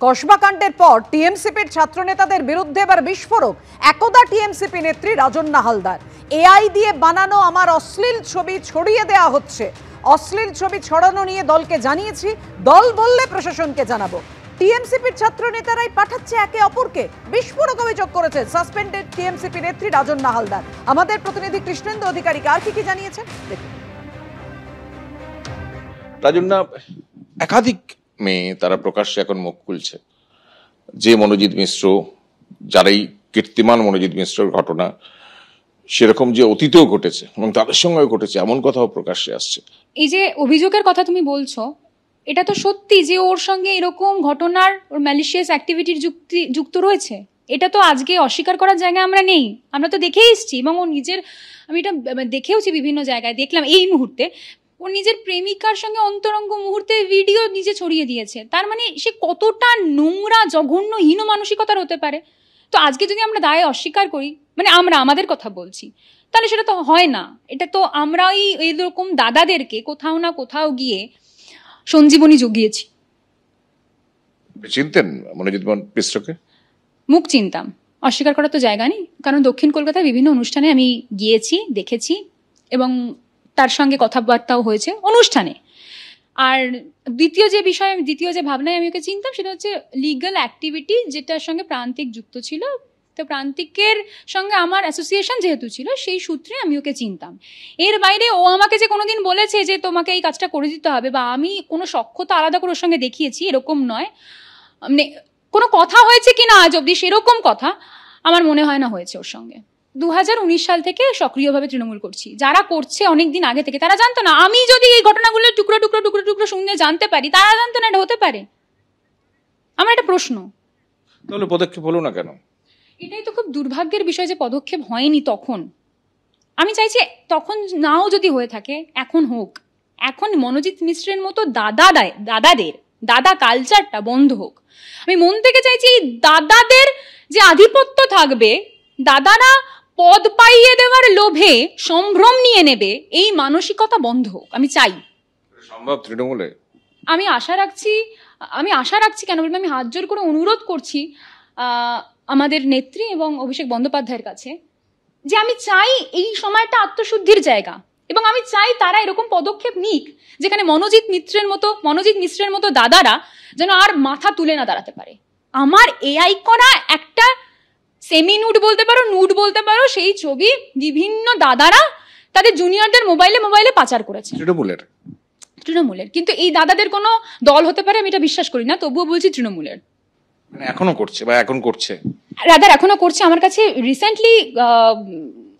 কসবা কাণ্ডের পর টিএমসিপির ছাত্রনেতাদের বিরুদ্ধে এবার বিস্ফোরক। একদা টিএমসিপি নেত্রী রাজন্না হালদার, এআই দিয়ে বানানো আমার অশ্লীল ছবি ছড়িয়ে দেওয়া হচ্ছে। অশ্লীল ছবি ছড়ানো নিয়ে দলকে জানিয়েছি, দল বললে প্রশাসনকে জানাবো। টিএমসিপির ছাত্র নেতারাই পাঠাচ্ছে একে অপরকে, বিস্ফোরক অভিযোগ করেছেন সাসপেন্ডেড টিএমসিপি নেত্রী রাজন্না হালদার। আমাদের প্রতিনিধি কৃষ্ণেন্দু অধিকারীকে আর কি জানিয়েছেন দেখুন। রাজন্না একাধিক মেয়ে তারা প্রকাশ্যে এখন মুখ খুলছে যে মনোজিৎ মিশ্র, যারাই কীর্তিমান মনোজিৎ মিশ্রের ঘটনা সেরকম যে অতীতেও ঘটেছে এবং তাদের সঙ্গেও ঘটেছে এমন কথাও প্রকাশ্যে আসছে। এই যে অভিযোগের কথা তুমি বলছো, এটা তো সত্যি যে ওর সঙ্গে এরকম ঘটনার ওর ম্যালিশিয়াস অ্যাক্টিভিটির যুক্ত রয়েছে। এটা তো আজকে অস্বীকার করার জায়গায় আমরা নেই, আমরা তো দেখেই এসছি। এবং ও নিজের, আমি এটা দেখেওছি বিভিন্ন জায়গায়, দেখলাম এই মুহূর্তে ও নিজের প্রেমিকার সঙ্গে অন্তরঙ্গ মুহূর্তে ভিডিও নিজে ছড়িয়ে দিয়েছে। তার মানে সে কতটা নোংরা, জঘন্য, হীন মানসিকতার হতে পারে। তো আজকে যদি আমরা দায়ে অস্বীকার করি, মানে আমরা আমাদের কথা বলছি, তাহলে সেটা তো হয় না। এটা তো আমরাই এইরকম দাদাদেরকে কোথাও না কোথাও গিয়ে সঞ্জীবনী জুগিয়েছি। চিনতেন মনোজিৎ মিশ্রকে? মুখ চিনতাম, অস্বীকার করার তো জায়গা নেই। কারণ দক্ষিণ কলকাতায় বিভিন্ন অনুষ্ঠানে আমি গিয়েছি, দেখেছি এবং তার সঙ্গে কথাবার্তাও হয়েছে অনুষ্ঠানে। আর দ্বিতীয় যে ভাবনায় আমি ওকে চিনতাম সেটা হচ্ছে লিগ্যাল অ্যাক্টিভিটি, যেটার সঙ্গে প্রান্তিক যুক্ত ছিল। তো প্রান্তিকের সঙ্গে আমার অ্যাসোসিয়েশন যেহেতু ছিল, সেই সূত্রে আমি ওকে চিনতাম। এর বাইরে ও আমাকে যে কোনোদিন বলেছে যে তোমাকে এই কাজটা করে দিতে হবে, বা আমি কোনো সখ্যতা আলাদা করে ওর সঙ্গে দেখিয়েছি, এরকম নয়। মানে কোনো কথা হয়েছে কিনা আজ অব্দি সেরকম কথা আমার মনে হয় না হয়েছে ওর সঙ্গে। 2019 সাল থেকে সক্রিয়ভাবে তৃণমূল করছি। যারা করছে অনেকদিন আগে থেকে, তারা জানতো না। আমি যদি এই ঘটনাগুলো টুকরো টুকরো টুকরো টুকরো শুনে জানতে পারি, তারা জানতো না এটা হতে পারে। আমার একটা প্রশ্ন, তাহলে পদক্ষেপ হলো না কেন? এটাই তো খুব দুর্ভাগ্যের বিষয় যে পদক্ষেপ হয়নি তখন। আমি চাইছি তখন নাও যদি হয়ে থাকে, এখন হোক। এখন মনোজিৎ মিশ্রের মতো দাদা কালচারটা বন্ধ হোক। আমি মন থেকে চাইছি দাদাদের যে আধিপত্য থাকবে, দাদারা পদ পাইয়ে দেওয়ার লোভে সম্ভ্রম নিয়ে নেবে, এই মানসিকতা বন্ধ হোক। আমি চাই। সম্ভব তৃণমূলে? আমি আশা রাখছি কেন বলবো, আমি হাত জোর করে অনুরোধ করছি আমাদের নেত্রী এবং অভিষেক বন্দ্যোপাধ্যায়ের কাছে, যে আমি চাই এই সময়টা আত্মশুদ্ধির জায়গা, এবং আমি চাই তারা এরকম পদক্ষেপ নিক যেখানে মনোজিৎ মিশ্রের মতো দাদারা যেন আর মাথা তুলে না দাঁড়াতে পারে। আমার এআই করা একটা সেমি নুড বলতে পারো, নুড বলতে পারো, সেই ছবি বিভিন্ন দাদারা তাদের জুনিয়রদের মোবাইলে পাচার করেছে। তৃণমূলের কিন্তু এই দাদাদের কোনো দল হতে পারে আমি এটা বিশ্বাস করি না, তবুও বলছি তৃণমূলের। এখনো করছে বা এখন করছে, রাদার এখনো করছে। আমার কাছে রিসেন্টলি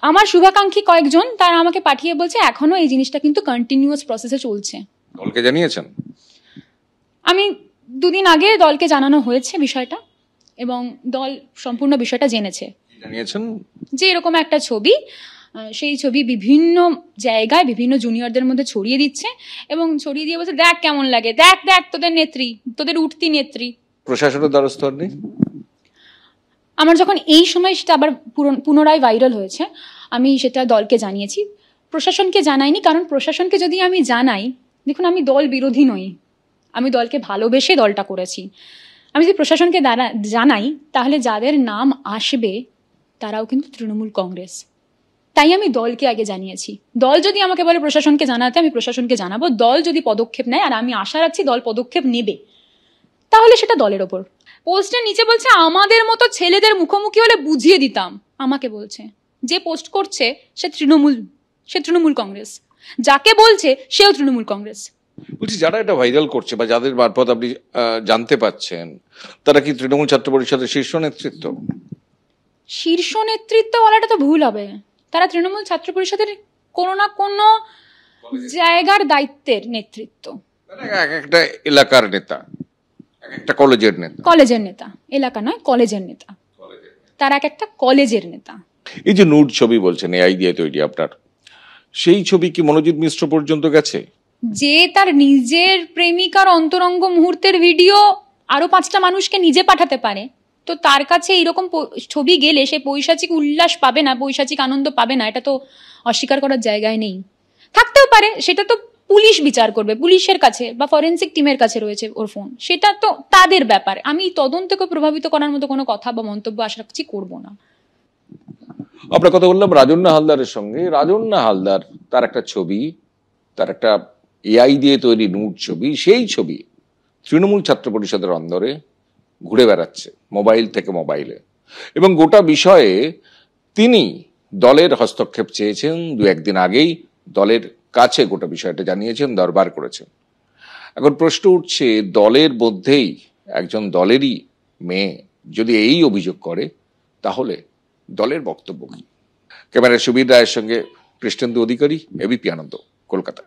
আমার শুভাকাঙ্ক্ষী কয়েকজন তারা আমাকে পাঠিয়ে বলছে এখনো এই জিনিসটা কিন্তু কন্টিনিউয়াস প্রসেসে চলছে। দলকে জানিয়েছেন? আমি 2 দিন আগে দলকে জানানো হয়েছে বিষয়টা, এবং দল সম্পূর্ণ বিষয়টা জানিয়েছেন যে এরকম একটা ছবি, সেই ছবি বিভিন্ন জায়গায় বিভিন্ন জুনিয়রদের মধ্যে ছড়িয়ে দিচ্ছে, এবং ছড়িয়ে দিয়ে বলছে দেখ কেমন লাগে, দেখ তোদের নেত্রী, তোদের উঠতি নেত্রী। প্রশাসনের দ্বারস্থ হননি? আমার যখন এই সময় সেটা আবার পুনরায় ভাইরাল হয়েছে, আমি সেটা দলকে জানিয়েছি, প্রশাসনকে জানাইনি। কারণ প্রশাসনকে যদি আমি জানাই, দেখুন আমি দল বিরোধী নই, আমি দলকে ভালোবেসে দলটা করেছি। আমি যদি প্রশাসনকে জানাই, তাহলে যাদের নাম আসবে তারাও কিন্তু তৃণমূল কংগ্রেস। তাই আমি দলকে আগে জানিয়েছি। দল যদি আমাকে বলে প্রশাসনকে জানাতে, আমি প্রশাসনকে জানাবো। দল যদি পদক্ষেপ নেয়, আর আমি আশা রাখছি দল পদক্ষেপ নেবে, তাহলে সেটা দলের ওপর। পোস্টের নিচে বলছে আমাদের মতো ছেলেদের মুখোমুখি হলে বুঝিয়ে দিতাম। আমাকে বলছে, যে পোস্ট করছে সে তৃণমূল কংগ্রেস, যাকে বলছে সেও তৃণমূল কংগ্রেস। বলছি যারা এটা ভাইরাল করছে বা যাদের মারফত আপনি জানতে পাচ্ছেন, তারা কি তৃণমূল ছাত্র পরিষদের শীর্ষ নেতৃত্ব বলাটা তো ভুল হবে। তারা তৃণমূল ছাত্র পরিষদের কোনো না কোনো জায়গার দায়িত্বের নেতৃত্ব, একটা এলাকার নেতা, একটা কলেজের নেতা, এলাকা নয় কলেজের নেতা, তারা একটা কলেজের নেতা। এই যে নুড ছবি বলছেন এআই দিয়ে তৈরি আপনার, সেই ছবি কি মনোজিৎ মিশ্র পর্যন্ত গেছে? যে তার নিজের প্রেমিকার অন্তরঙ্গ মুহূর্তের ভিডিও আরো 5টা মানুষকে নিজে পাঠাতে পারে, তো তার কাছে এইরকম ছবি গেলে সে পৈশাচিক উল্লাস পাবে না, পৈশাচিক আনন্দ পাবে না, এটা তো অস্বীকার করার জায়গায় নেই। থাকতেও পারে, সেটা তো পুলিশ বিচার করবে, পুলিশের কাছে বা ফরেন্সিক টিমের কাছে রয়েছে ওর ফোন, সেটা তো তাদের ব্যাপার। আমি তদন্তকে প্রভাবিত করার মতো কোনো কথা বা মন্তব্য আশা রাখছি করবো না। আমরা কথা বললাম রাজন্যা হালদারের সঙ্গে। রাজন্যা হালদার, তার একটা ছবি, তার একটা এআই দিয়ে তৈরি নুট ছবি, সেই ছবি তৃণমূল ছাত্র পরিষদের অন্দরে ঘুরে বেড়াচ্ছে মোবাইল থেকে মোবাইলে, এবং গোটা বিষয়ে তিনি দলের হস্তক্ষেপ চেয়েছেন। দু একদিন আগেই দলের কাছে গোটা বিষয়টা জানিয়েছেন, দরবার করেছেন। এখন প্রশ্ন উঠছে, দলের মধ্যেই একজন দলেরই মেয়ে যদি এই অভিযোগ করে, তাহলে দলের বক্তব্য কি? ক্যামেরায় সুবীর রায়ের সঙ্গে কৃষ্ণেন্দু অধিকারী, এবিপি আনন্দ, কলকাতা।